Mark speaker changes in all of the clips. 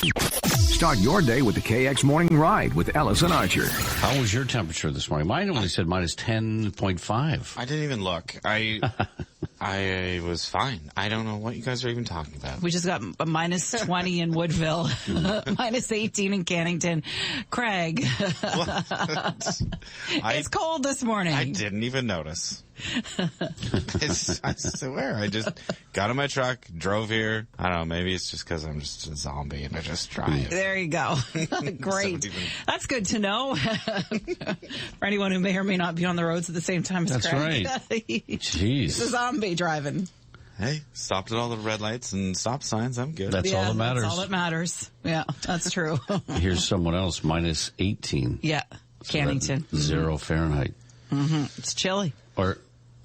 Speaker 1: Start your day with the KX Morning Ride with Ellis and Archer.
Speaker 2: How was your temperature this morning? Mine only said minus 10.5.
Speaker 3: I didn't even look. I was fine. I don't know what you guys are even talking about.
Speaker 4: We just got a minus 20 in Woodville, minus 18 in Cannington. Craig, it's cold this morning.
Speaker 3: I didn't even notice. I swear, I just got in my truck, drove here. I don't know, maybe it's just because I'm just a zombie and I just drive.
Speaker 4: There you go. Great. That's good to know. For anyone who may or may not be on the roads at the same time as
Speaker 2: That's
Speaker 4: Craig.
Speaker 2: right.
Speaker 4: Jeez.
Speaker 2: Jeez.
Speaker 4: It's a zombie driving.
Speaker 3: Hey, stopped at all the red lights and stop signs. I'm good.
Speaker 2: That's all that matters.
Speaker 4: That's all that matters. Yeah, that's true.
Speaker 2: Here's someone else, minus 18.
Speaker 4: Yeah, Cannington.
Speaker 2: So 0 Fahrenheit.
Speaker 4: Mm-hmm. It's chilly.
Speaker 2: Or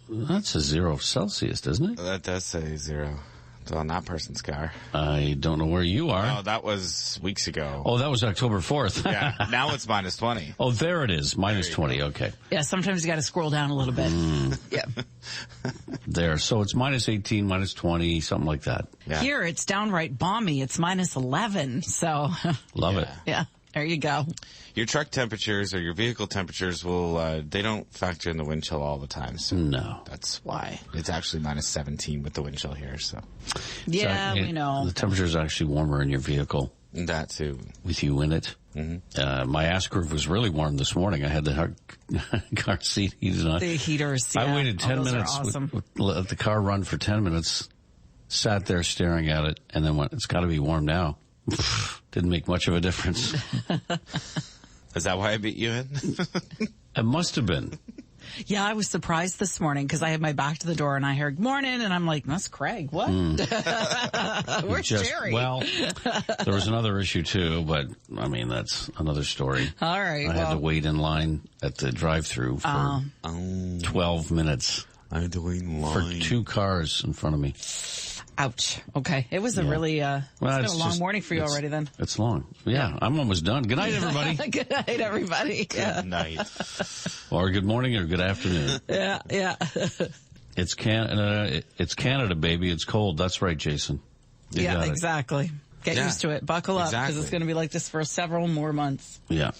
Speaker 2: that's a 0 Celsius, doesn't it?
Speaker 3: That does say 0. It's on that person's car.
Speaker 2: I don't know where you are.
Speaker 3: Oh, that was weeks ago.
Speaker 2: Oh, that was October 4th.
Speaker 3: Yeah, now it's minus 20.
Speaker 2: Oh, there it is, minus 20.
Speaker 3: Go.
Speaker 2: Okay.
Speaker 4: Yeah, sometimes you got to scroll down a little bit. Yeah.
Speaker 2: There. So it's minus 18, minus 20, something like that.
Speaker 3: Yeah.
Speaker 4: Here, it's downright balmy. It's minus 11. So.
Speaker 2: Love it.
Speaker 4: Yeah. There you go.
Speaker 3: Your truck temperatures or your vehicle temperatures will, they don't factor in the wind chill all the time. So
Speaker 2: No.
Speaker 3: that's why. It's actually minus 17 with the wind chill here, so.
Speaker 4: Yeah, we know.
Speaker 2: The temperature's actually warmer in your vehicle
Speaker 3: That too.
Speaker 2: with you in it. Mm-hmm. My ass groove was really warm this morning. I had the car seat heated on.
Speaker 4: The heaters, yeah.
Speaker 2: I waited 10
Speaker 4: those are
Speaker 2: minutes,
Speaker 4: awesome.
Speaker 2: let the car run for 10 minutes, sat there staring at it, and then went, it's got to be warm now. Didn't make much of a difference.
Speaker 3: Is that why I beat you in?
Speaker 2: It must have been.
Speaker 4: Yeah, I was surprised this morning because I had my back to the door and I heard morning and I'm like, that's Craig. What? Where's Jerry?
Speaker 2: Well, there was another issue too, but I mean, that's another story.
Speaker 4: All right.
Speaker 2: I had to wait in line at the drive-thru for 12 minutes.
Speaker 3: I had to wait in line.
Speaker 2: For 2 cars in front of me.
Speaker 4: Ouch. Okay. It was a really, it's been a long morning for you already then.
Speaker 2: It's long. Yeah, I'm almost done. Good night, everybody.
Speaker 4: Good night, everybody.
Speaker 3: Good night.
Speaker 2: Or good morning or good afternoon.
Speaker 4: Yeah.
Speaker 2: It's Canada, baby. It's cold. That's right, Jason. You got it.
Speaker 4: Exactly. Get used to it. Buckle up because it's going to be like this for several more months.
Speaker 2: Yeah.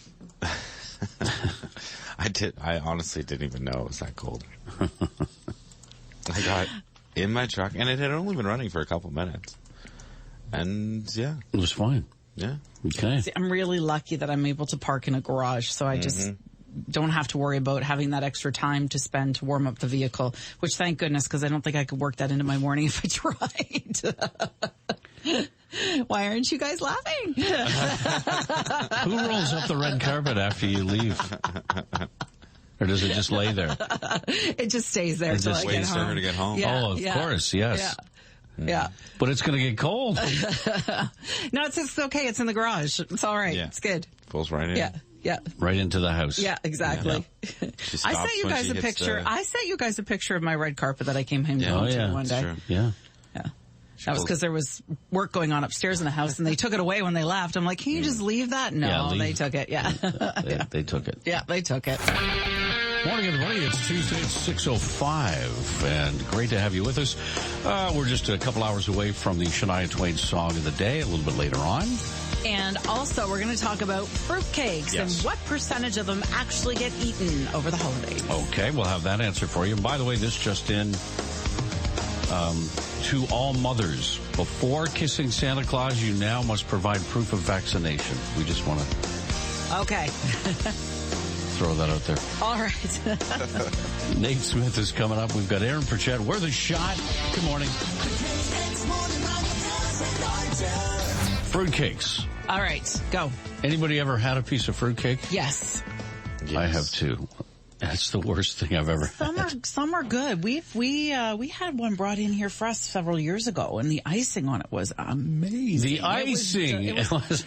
Speaker 3: I honestly didn't even know it was that cold. I got in my truck, and it had only been running for a couple minutes. And, yeah.
Speaker 2: It was fine.
Speaker 3: Yeah.
Speaker 2: Okay.
Speaker 4: See, I'm really lucky that I'm able to park in a garage, so I just don't have to worry about having that extra time to spend to warm up the vehicle, which thank goodness, because I don't think I could work that into my morning if I tried. Why aren't you guys laughing?
Speaker 2: Who rolls up the red carpet after you leave? Or does it just lay there?
Speaker 4: It just stays there until I get
Speaker 3: waits
Speaker 4: home.
Speaker 3: for her to get home.
Speaker 4: Yeah,
Speaker 2: of course, yes.
Speaker 4: Yeah.
Speaker 2: But it's going to get cold.
Speaker 4: No, it's okay. It's in the garage. It's all right.
Speaker 3: Yeah.
Speaker 4: It's good.
Speaker 3: Pulls right in.
Speaker 4: Yeah.
Speaker 2: Right into the house.
Speaker 4: Yeah, exactly.
Speaker 3: Yeah.
Speaker 4: I sent you guys a picture. I sent you guys a picture of my red carpet that I came home to one day.
Speaker 3: True.
Speaker 2: Yeah.
Speaker 4: That was because there was work going on upstairs in the house, and they took it away when they left. I'm like, can you just leave that? No, they took it. Yeah.
Speaker 2: They took it.
Speaker 4: Yeah, they took it.
Speaker 2: Morning, everybody. It's Tuesday. It's 6:05, and great to have you with us. We're just a couple hours away from the Shania Twain song of the day, a little bit later on.
Speaker 4: And also, we're going to talk about fruitcakes and what percentage of them actually get eaten over the holidays.
Speaker 2: Okay, we'll have that answer for you. And by the way, this just in, to all mothers, before kissing Santa Claus, you now must provide proof of vaccination. We just want to...
Speaker 4: Okay.
Speaker 2: Throw that out there.
Speaker 4: All right.
Speaker 2: Nate Smith is coming up. We've got Aaron Pritchett. We're the shot. Good morning. Fruitcakes.
Speaker 4: All right, go.
Speaker 2: Anybody ever had a piece of fruitcake?
Speaker 4: Yes.
Speaker 2: I have too. That's the worst thing I've ever had.
Speaker 4: Some are good. We had one brought in here for us several years ago, and the icing on it was amazing.
Speaker 2: The icing.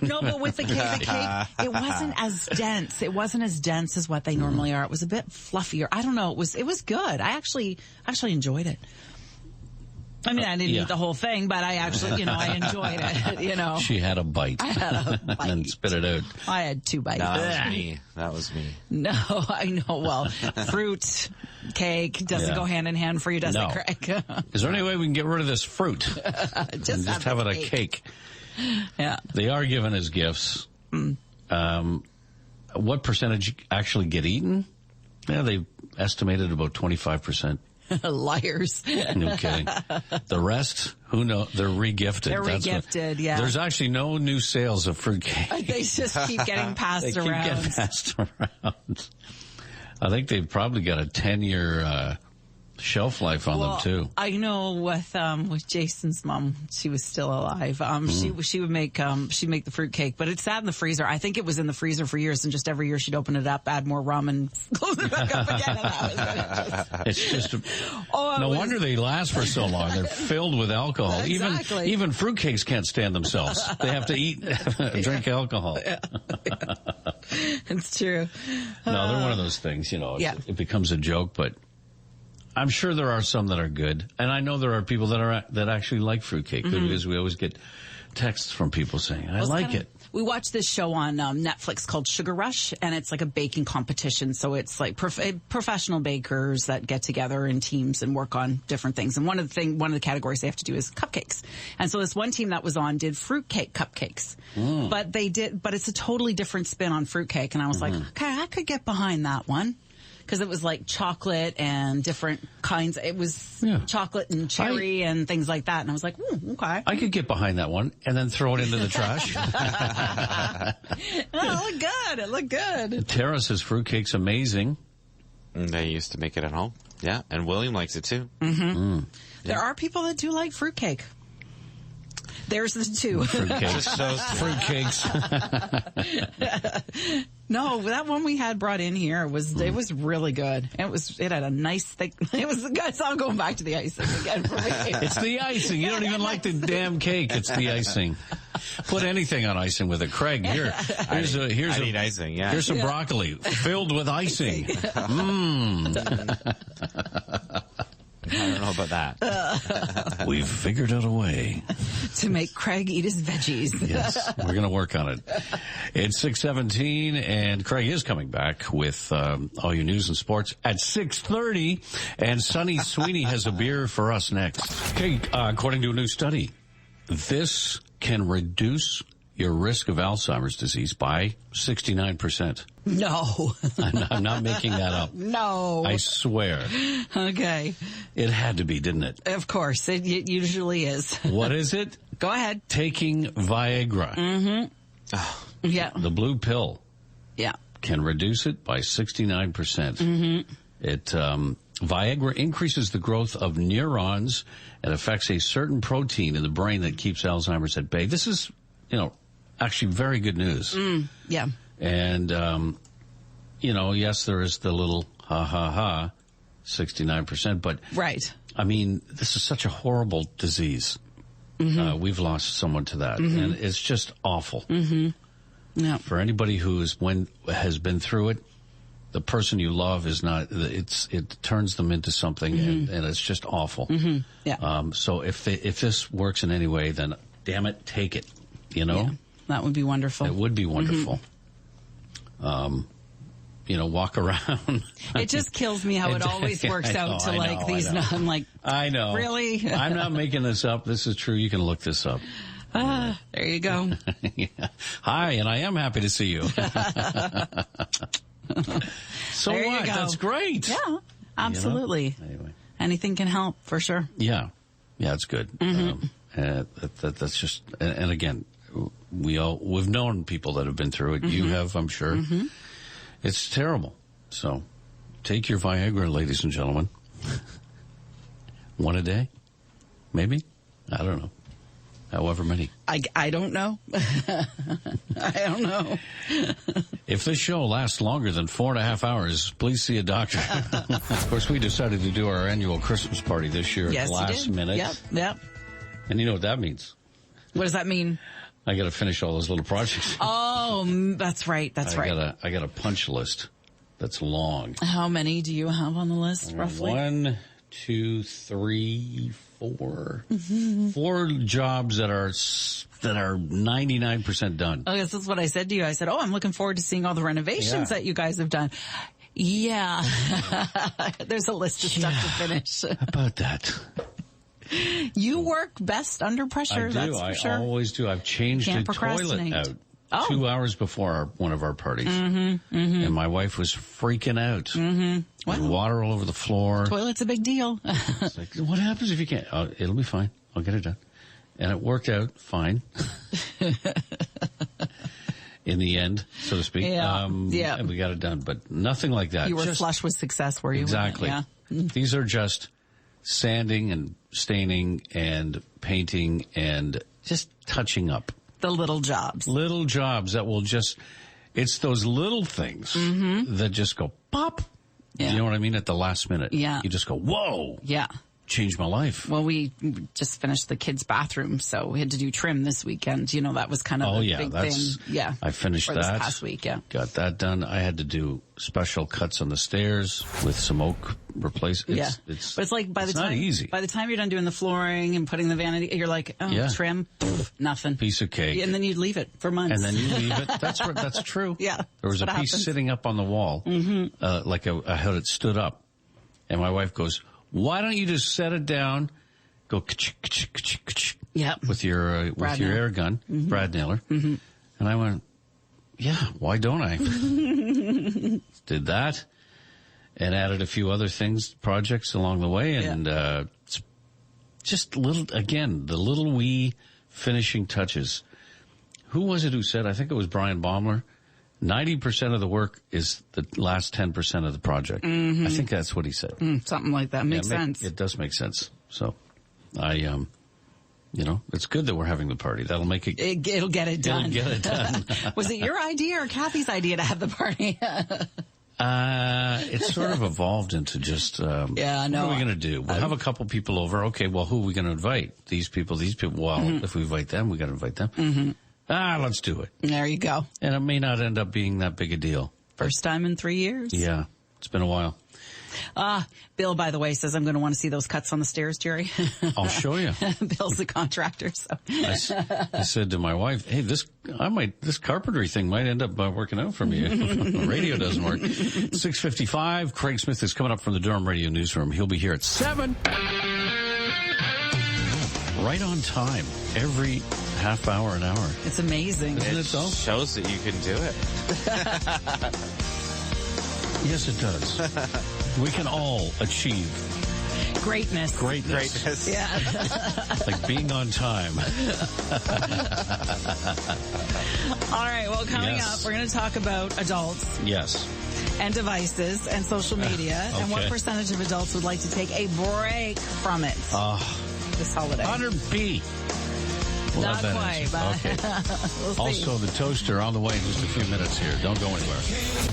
Speaker 4: No, but with the cake, it wasn't as dense. It wasn't as dense as what they normally are. It was a bit fluffier. I don't know. It was good. I actually enjoyed it. I mean, I didn't eat the whole thing, but I actually, I enjoyed it,
Speaker 2: She had a bite.
Speaker 4: I had a bite.
Speaker 2: And spit it out.
Speaker 4: I had 2 bites.
Speaker 3: That was me.
Speaker 4: No, I know. Well, fruit, cake doesn't go hand in hand for you, does it, Craig?
Speaker 2: Is there any way we can get rid of this fruit?
Speaker 4: just
Speaker 2: have it a cake?
Speaker 4: Yeah.
Speaker 2: They are given as gifts. What percentage actually get eaten? Yeah, they estimated about 25%.
Speaker 4: Liars.
Speaker 2: No kidding. The rest, who knows? They're re-gifted.
Speaker 4: They're re-gifted, yeah.
Speaker 2: There's actually no new sales of fruitcake.
Speaker 4: They just keep getting passed around.
Speaker 2: They keep getting passed around. I think they've probably got a 10-year shelf life on them too.
Speaker 4: I know with Jason's mom, she was still alive. She would make she'd make the fruitcake, but it sat in the freezer. I think it was in the freezer for years, and just every year she'd open it up, add more rum, and close it back up again. And that was
Speaker 2: it's just no wonder they last for so long. They're filled with alcohol.
Speaker 4: Exactly.
Speaker 2: Even fruitcakes can't stand themselves. They have to drink alcohol.
Speaker 4: Yeah. It's true.
Speaker 2: No, they're one of those things. It becomes a joke, but I'm sure there are some that are good, and I know there are people that actually like fruitcake because we always get texts from people saying, "I like it."
Speaker 4: We watched this show on Netflix called Sugar Rush, and it's like a baking competition. So it's like professional bakers that get together in teams and work on different things. And one of the categories they have to do is cupcakes. And so this one team that was on did fruitcake cupcakes, but it's a totally different spin on fruitcake. And I was like, okay, I could get behind that one. Because it was like chocolate and different kinds. It was chocolate and cherry and things like that. And I was like, okay.
Speaker 2: I could get behind that one and then throw it into the trash.
Speaker 4: It looked good.
Speaker 2: Tara says fruitcake's amazing.
Speaker 3: They used to make it at home. Yeah, and William likes it too.
Speaker 4: There are people that do like fruitcake. There's the two.
Speaker 2: Fruitcakes.
Speaker 4: No, that one we had brought in here it was really good. It had a nice thick. So I'm going back to the icing again for me.
Speaker 2: It's the icing. You don't even like the damn cake. It's the icing. Put anything on icing with it. Craig, here's
Speaker 3: icing. Yeah.
Speaker 2: Here's some broccoli filled with icing.
Speaker 3: I don't know about that.
Speaker 2: We've figured out a way
Speaker 4: to make Craig eat his veggies.
Speaker 2: Yes, we're going to work on it. It's 6:17, and Craig is coming back with all your news and sports at 6:30, and Sonny Sweeney has a beer for us next. Okay, according to a new study, this can reduce your risk of Alzheimer's disease by 69%.
Speaker 4: No.
Speaker 2: I'm not making that up.
Speaker 4: No.
Speaker 2: I swear.
Speaker 4: Okay.
Speaker 2: It had to be, didn't it?
Speaker 4: Of course. It usually is.
Speaker 2: What is it?
Speaker 4: Go ahead.
Speaker 2: Taking Viagra.
Speaker 4: Yeah.
Speaker 2: The blue pill.
Speaker 4: Yeah.
Speaker 2: Can reduce it by 69%. Viagra increases the growth of neurons and affects a certain protein in the brain that keeps Alzheimer's at bay. This is, actually very good news.
Speaker 4: Yeah.
Speaker 2: And, yes, there is the little 69%, but
Speaker 4: right.
Speaker 2: I mean, this is such a horrible disease. We've lost someone to that, and it's just awful. Yeah. For anybody who has been through it, the person you love is not. It turns them into something, and it's just awful. Yeah. So if this works in any way, then damn it, take it. Yeah,
Speaker 4: that would be wonderful.
Speaker 2: It would be wonderful. Walk around.
Speaker 4: It just kills me how it always works out to these. I'm like,
Speaker 2: I know.
Speaker 4: Really?
Speaker 2: I'm not making this up. This is true. You can look this up.
Speaker 4: There you go.
Speaker 2: Yeah. Hi, and I am happy to see you. So
Speaker 4: there
Speaker 2: what?
Speaker 4: You go.
Speaker 2: That's great.
Speaker 4: Yeah, absolutely.
Speaker 2: Anyway,
Speaker 4: anything can help for sure.
Speaker 2: Yeah, it's good. That's just, and again, we've known people that have been through it. You have, I'm sure. It's terrible. So take your Viagra, ladies and gentlemen. One a day, maybe. I don't know. However many.
Speaker 4: I don't know. I don't know.
Speaker 2: If this show lasts longer than 4.5 hours, please see a doctor. Of course, we decided to do our annual Christmas party this year at the last minute.
Speaker 4: Yep.
Speaker 2: And you know what that means?
Speaker 4: What does that mean?
Speaker 2: I got to finish all those little projects.
Speaker 4: Oh, that's right.
Speaker 2: I got a punch list that's long.
Speaker 4: How many do you have on the list, roughly?
Speaker 2: 1, 2, 3, 4. 4 jobs that are 99% done.
Speaker 4: Oh, yes, that's what I said to you. I said, I'm looking forward to seeing all the renovations that you guys have done. Yeah. There's a list of stuff to finish.
Speaker 2: How about that?
Speaker 4: You work best under pressure.
Speaker 2: I do.
Speaker 4: That's for sure.
Speaker 2: I always do. I've changed
Speaker 4: Can't
Speaker 2: the toilet
Speaker 4: procrastinate.
Speaker 2: out 2 hours before one of our parties. And my wife was freaking out. With water all over the floor.
Speaker 4: Toilet's a big deal.
Speaker 2: It's like, what happens if you can't? Oh, it'll be fine. I'll get it done. And it worked out fine. In the end, so to speak. And we got it done. But nothing like that.
Speaker 4: You were flush with success, were you?
Speaker 2: Exactly.
Speaker 4: Yeah.
Speaker 2: These are just sanding and staining and painting and just touching up.
Speaker 4: The little jobs.
Speaker 2: Little jobs that will just, it's those little things that just go pop.
Speaker 4: Yeah.
Speaker 2: You know what I mean? At the last minute.
Speaker 4: Yeah.
Speaker 2: You just go, whoa.
Speaker 4: Yeah.
Speaker 2: Changed my life.
Speaker 4: Well, we just finished the kids' bathroom, so we had to do trim this weekend. You know, that was kind of big thing. Yeah.
Speaker 2: I finished
Speaker 4: or
Speaker 2: that.
Speaker 4: This past week, yeah.
Speaker 2: Got that done. I had to do special cuts on the stairs with some oak replacement.
Speaker 4: But it's like by the time,
Speaker 2: not easy.
Speaker 4: By the time you're done doing the flooring and putting the vanity, you're like, trim, nothing.
Speaker 2: Piece of cake.
Speaker 4: And then you'd leave it for months.
Speaker 2: And then you leave it. That's true.
Speaker 4: Yeah.
Speaker 2: There was a piece sitting up on the wall, like I had it stood up. And my wife goes, why don't you just set it down, go with your air gun, Brad Naylor. And I went, yeah, why don't I? Did that and added a few other projects along the way. And it's just the little wee finishing touches. Who was it who said, I think it was Brian Baumler, 90% of the work is the last 10% of the project. I think that's what he said.
Speaker 4: Something like that. Makes sense.
Speaker 2: It does make sense. So it's good that we're having the party. That'll make it.
Speaker 4: It'll get it done.
Speaker 2: It'll get it done.
Speaker 4: Was it your idea or Kathy's idea to have the party?
Speaker 2: It sort of evolved into just, what are we going to do? We'll have a couple people over. Okay, well, who are we going to invite? These people. Well, if we invite them, we got to invite them. Let's do it.
Speaker 4: There you go.
Speaker 2: And it may not end up being that big a deal.
Speaker 4: First time in 3 years.
Speaker 2: Yeah. It's been a while.
Speaker 4: Bill, by the way, says I'm going to want to see those cuts on the stairs, Jerry.
Speaker 2: I'll show you.
Speaker 4: Bill's the contractor, so.
Speaker 2: I said to my wife, hey, this carpentry thing might end up working out for me. The radio doesn't work. 6:55. Craig Smith is coming up from the Durham Radio Newsroom. He'll be here at 7. Right on time. Every half hour, an hour.
Speaker 4: It's amazing.
Speaker 3: It shows that you can do it.
Speaker 2: Yes, it does. We can all achieve
Speaker 4: greatness.
Speaker 2: Yeah. Like being on time.
Speaker 4: All right. Well, coming up, we're going to talk about adults.
Speaker 2: Yes.
Speaker 4: And devices and social media. And what percentage of adults would like to take a break from it this holiday?
Speaker 2: 100p. We'll
Speaker 4: Not quite, but
Speaker 2: okay.
Speaker 4: We'll see.
Speaker 2: Also, the toaster on the way in just a few minutes here. Don't go anywhere.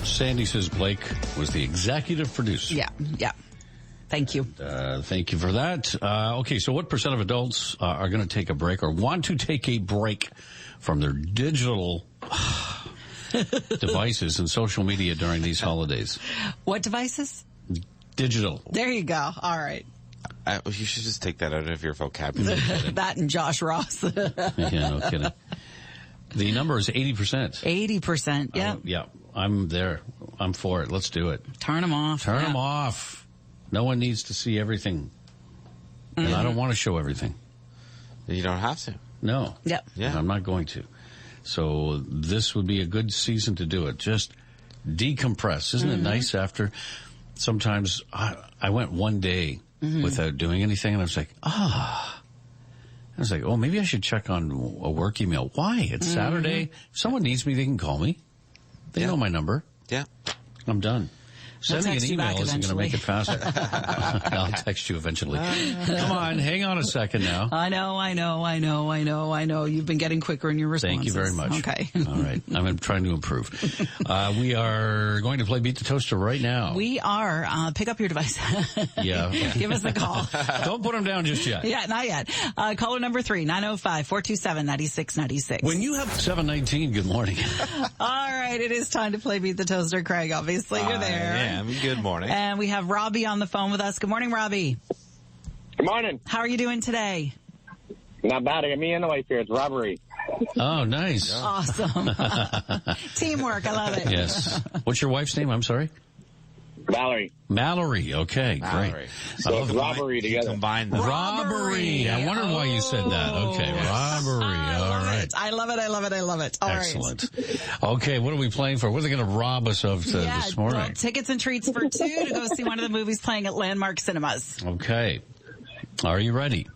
Speaker 2: Sandy says Blake was the executive producer.
Speaker 4: Yeah. Thank you.
Speaker 2: Thank you for that. Okay, so what percent of adults are going to take a break or want to take a break from their digital devices and social media during these holidays?
Speaker 4: What devices?
Speaker 2: Digital.
Speaker 4: There you go. All right.
Speaker 3: You should just take that out of your vocabulary.
Speaker 4: That and Josh Ross.
Speaker 2: Yeah, no kidding. The number is 80%.
Speaker 4: 80%, yeah.
Speaker 2: Yeah, I'm there. I'm for it. Let's do it.
Speaker 4: Turn them off.
Speaker 2: Turn them off. No one needs to see everything. And I don't want to show everything.
Speaker 3: You don't have to.
Speaker 2: No.
Speaker 4: Yep.
Speaker 3: Yeah.
Speaker 2: I'm not going to. So this would be a good season to do it. Just decompress. Isn't it nice after? Sometimes I went one day without doing anything, and I was like, I was like, oh, maybe I should check on a work email. Why? It's Saturday. If someone needs me, they can call me. They know my number.
Speaker 3: Yeah.
Speaker 2: I'm done. Sending an email isn't going to make it faster. I'll text you eventually. Come on, hang on a second now.
Speaker 4: I know. You've been getting quicker in your responses.
Speaker 2: Thank you very much.
Speaker 4: Okay.
Speaker 2: All right. I'm trying to improve. We are going to play Beat the Toaster right now.
Speaker 4: We are. Pick up your device.
Speaker 2: Yeah.
Speaker 4: Give us a call.
Speaker 2: Don't put them down just yet.
Speaker 4: Yeah, not yet. Caller number 3, 905-427-9696.
Speaker 2: When you have 719, good morning.
Speaker 4: All right. It is time to play Beat the Toaster. Craig, obviously, you're there.
Speaker 3: Good morning.
Speaker 4: And we have Robbie on the phone with us. Good morning, Robbie.
Speaker 5: Good morning.
Speaker 4: How are you doing today?
Speaker 5: Not bad. I got me and the wife here. It's robbery.
Speaker 2: Oh, nice.
Speaker 4: Awesome. Teamwork. I love it.
Speaker 2: Yes. What's your wife's name? I'm sorry. Mallory. Okay,
Speaker 3: Mallory.
Speaker 2: great.
Speaker 5: So it's robbery together.
Speaker 3: Combine them.
Speaker 2: Robbery. I wondered why you said that. Okay, robbery. All right.
Speaker 4: I love it. All right.
Speaker 2: Excellent. Okay, what are we playing for? What are they going to rob us of this morning?
Speaker 4: Well, tickets and treats for 2 to go see one of the movies playing at Landmark Cinemas.
Speaker 2: Okay. Are you ready?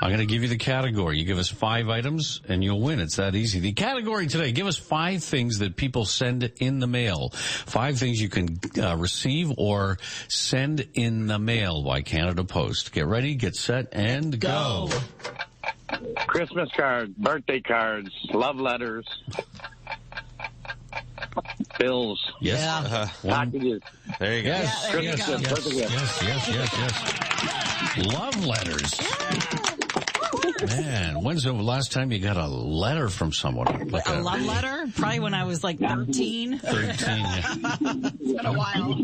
Speaker 2: I'm going to give you the category. You give us 5 items, and you'll win. It's that easy. The category today, give us 5 things that people send in the mail. 5 things you can receive or send in the mail by Canada Post. Get ready, get set, and go.
Speaker 5: Christmas cards, birthday cards, love letters, bills,
Speaker 2: Yes.
Speaker 5: packages.
Speaker 3: There you go.
Speaker 2: Yes.
Speaker 4: Yeah, there you go.
Speaker 2: Yes. Love letters. Man, when's the last time you got a letter from someone? Like
Speaker 4: A love letter? Probably when I was like 13.
Speaker 2: 13, yeah.
Speaker 4: It's been a while.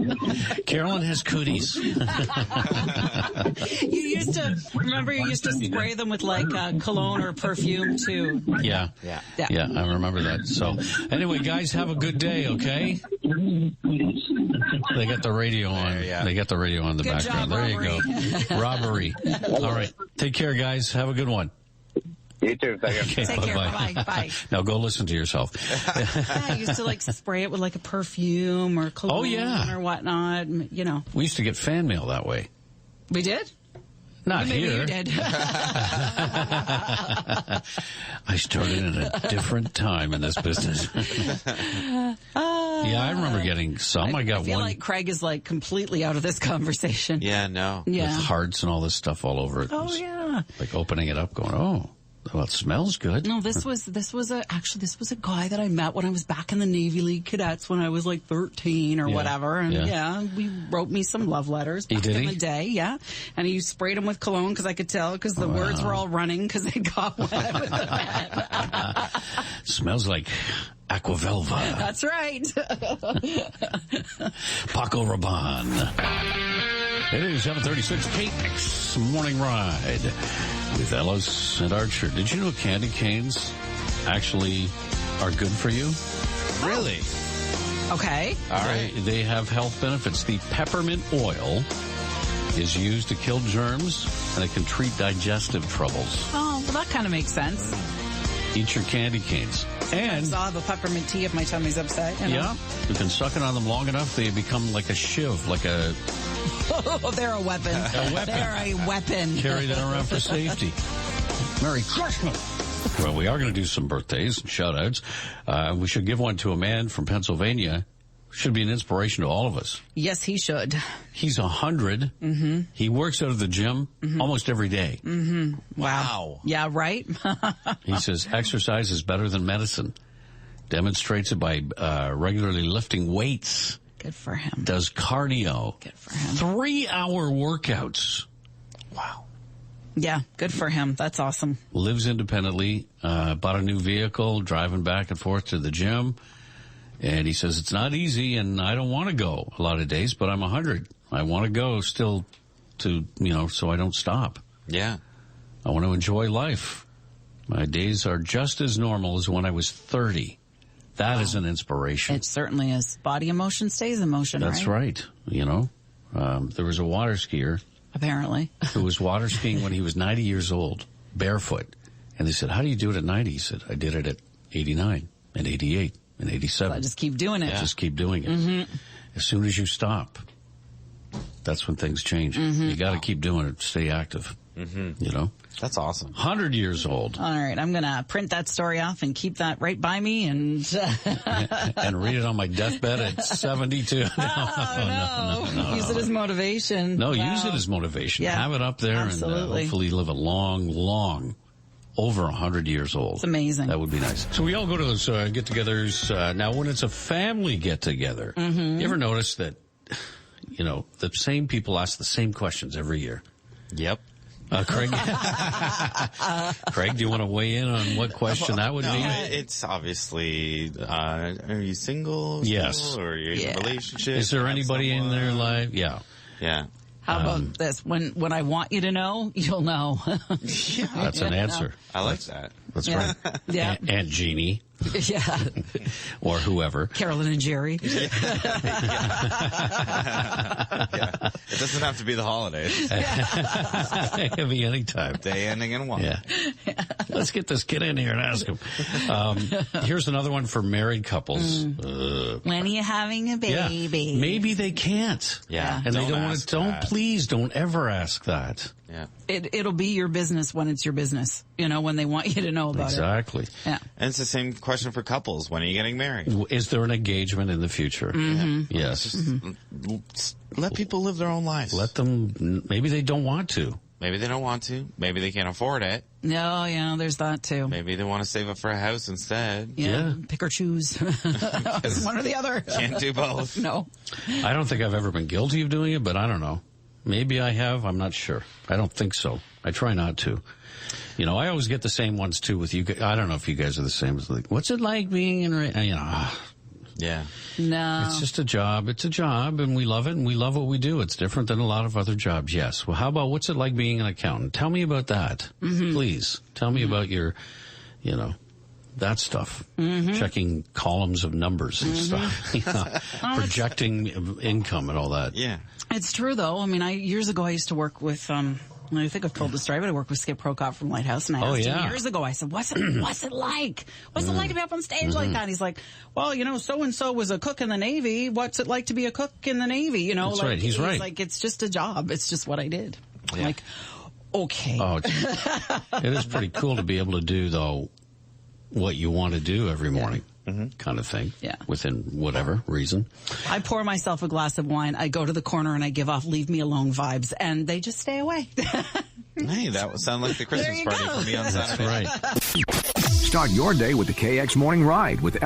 Speaker 2: Carolyn has cooties.
Speaker 4: You used to spray them with like cologne or perfume too.
Speaker 2: Yeah, I remember that. So, anyway, guys, have a good day, okay? They got the radio on. They got the radio on in the
Speaker 4: Good
Speaker 2: background.
Speaker 4: job,
Speaker 2: There you go. Robbery. All right. Take care, guys. Have a good one.
Speaker 5: You too. Thank you.
Speaker 2: Okay,
Speaker 4: Take care.
Speaker 2: bye-bye.
Speaker 4: Bye.
Speaker 2: Now go listen to yourself.
Speaker 4: I used to like spray it with like a perfume or cologne or whatnot. You know,
Speaker 2: We used to get fan mail that way.
Speaker 4: we did.
Speaker 2: Not
Speaker 4: Maybe
Speaker 2: here.
Speaker 4: you did.
Speaker 2: I started in a different time in this business. Yeah, I remember getting some. I got
Speaker 4: I feel
Speaker 2: one
Speaker 4: like Craig is like completely out of this conversation.
Speaker 3: Yeah, no.
Speaker 2: with
Speaker 4: Yeah.
Speaker 2: hearts and all this stuff all over it. It
Speaker 4: Oh
Speaker 2: was
Speaker 4: yeah.
Speaker 2: like opening it up, going, "Oh, well, it smells good."
Speaker 4: No, this was a guy that I met when I was back in the Navy League Cadets when I was like 13 or whatever. And we wrote me some love letters back in the day. Yeah. And he sprayed them with cologne because I could tell because the words were all running because they got wet with the pen.
Speaker 2: Smells like Aquavelva.
Speaker 4: That's right.
Speaker 2: Paco Rabanne. It is 7:36 KX Morning Ride with Ellis and Archer. Did you know candy canes actually are good for you?
Speaker 3: Really?
Speaker 4: Okay.
Speaker 3: All right.
Speaker 2: They have health benefits. The peppermint oil is used to kill germs, and it can treat digestive troubles.
Speaker 4: Oh, well, that kind of makes sense.
Speaker 2: Eat your candy canes. And
Speaker 4: I'll have a peppermint tea if my tummy's upset. You know?
Speaker 2: yeah, you can suck it on them long enough, they become like a shiv, like a...
Speaker 4: Oh, they're a weapon. They're a weapon.
Speaker 2: Carry that around for safety. Merry Christmas. Well, we are going to do some birthdays and shout-outs. We should give one to a man from Pennsylvania. Should be an inspiration to all of us.
Speaker 4: Yes, he should.
Speaker 2: He's 100. Mm-hmm. He works out of the gym almost every day.
Speaker 4: Mm-hmm. Wow. Yeah, right?
Speaker 2: He says exercise is better than medicine. Demonstrates it by regularly lifting weights.
Speaker 4: Good for him.
Speaker 2: Does cardio.
Speaker 4: Good for him.
Speaker 2: 3-hour workouts. Wow.
Speaker 4: Yeah, good for him. That's awesome.
Speaker 2: Lives independently, bought a new vehicle, driving back and forth to the gym. And he says, it's not easy, and I don't want to go a lot of days, but I'm 100. I want to go still to, so I don't stop.
Speaker 3: Yeah.
Speaker 2: I want to enjoy life. My days are just as normal as when I was 30. That is an inspiration.
Speaker 4: It certainly is. Body in motion stays in motion,
Speaker 2: That's right. There was a water skier.
Speaker 4: Apparently.
Speaker 2: Who was water skiing when he was 90 years old, barefoot. And they said, how do you do it at 90? He said, I did it at 89 and 88 and 87.
Speaker 4: I just keep doing it.
Speaker 2: Yeah. Just keep doing it. Mm-hmm. As soon as you stop, that's when things change. Mm-hmm. You got to keep doing it. Stay active. Mm-hmm.
Speaker 3: That's awesome.
Speaker 2: 100 years old.
Speaker 4: All right. I'm going to print that story off and keep that right by me and
Speaker 2: and read it on my deathbed at 72. No.
Speaker 4: Use it as motivation.
Speaker 2: No, use it as motivation.
Speaker 4: Yeah.
Speaker 2: Have it up there and hopefully live a long over 100 years old.
Speaker 4: It's amazing.
Speaker 2: That would be nice. So we all go to those get-togethers. Now, when it's a family get-together, you ever notice that, the same people ask the same questions every year?
Speaker 3: Yep.
Speaker 2: Craig? Craig, do you want to weigh in on what question that would be?
Speaker 3: It's obviously, are you single?
Speaker 2: Yes.
Speaker 3: Or are you in a relationship?
Speaker 2: Is there anybody in their life? Yeah.
Speaker 3: Yeah.
Speaker 4: How about this? When I want you to know, you'll know.
Speaker 2: That's an answer.
Speaker 3: I like that.
Speaker 2: That's right.
Speaker 4: Yeah.
Speaker 2: Aunt Jeannie.
Speaker 4: Yeah.
Speaker 2: or whoever.
Speaker 4: Carolyn and Jerry.
Speaker 3: Yeah. It doesn't have to be the holidays.
Speaker 2: It can be any time.
Speaker 3: Day ending in 1.
Speaker 2: Yeah. Let's get this kid in here and ask him. Here's another one for married couples.
Speaker 4: When are you having a baby?
Speaker 2: Yeah. Maybe they can't.
Speaker 3: Yeah.
Speaker 2: And they don't want
Speaker 3: ask
Speaker 2: to.
Speaker 3: that.
Speaker 2: Please don't ever ask that.
Speaker 3: Yeah.
Speaker 4: It'll be your business when it's your business. When they want you to know about
Speaker 2: Exactly.
Speaker 4: it. Yeah.
Speaker 3: And it's the same question for couples. When are you getting married?
Speaker 2: Is there an engagement in the future?
Speaker 4: Mm-hmm.
Speaker 2: Yes.
Speaker 3: Just let people live their own lives.
Speaker 2: Let them. Maybe they don't want to.
Speaker 3: Maybe they don't want to. Maybe they can't afford it.
Speaker 4: No, there's that too.
Speaker 3: Maybe they want to save up for a house instead.
Speaker 2: Yeah.
Speaker 4: Pick or choose. One or the other.
Speaker 3: Can't do both.
Speaker 4: No.
Speaker 2: I don't think I've ever been guilty of doing it, but I don't know. Maybe I have. I'm not sure. I don't think so. I try not to. I always get the same ones too with you. I don't know if you guys are the same. It's like, what's it like being in?
Speaker 3: Yeah.
Speaker 4: No.
Speaker 2: It's just a job. It's a job, and we love it, and we love what we do. It's different than a lot of other jobs. Yes. Well, how about what's it like being an accountant? Tell me about that, please. Tell me about your, that stuff. Checking columns of numbers and stuff. Projecting income and all that.
Speaker 3: Yeah.
Speaker 4: It's true, though. I mean, years ago I used to work with, I think I've told the story, but I worked with Skip Prokop from Lighthouse, and I asked him years ago, I said, what's it like? What's it like to be up on stage like that? And he's like, well, so-and-so was a cook in the Navy. What's it like to be a cook in the Navy?
Speaker 2: That's right. He's right.
Speaker 4: Like, it's just a job. It's just what I did. I'm like, okay.
Speaker 2: Oh, it is pretty cool to be able to do, though, what you want to do every morning. Kind of thing. Yeah. Within whatever reason.
Speaker 4: I pour myself a glass of wine, I go to the corner, and I give off leave me alone vibes, and they just stay away.
Speaker 3: Hey, that would sound like the Christmas party for me on Saturday.
Speaker 2: That's right.
Speaker 1: Start your day with the KX Morning Ride with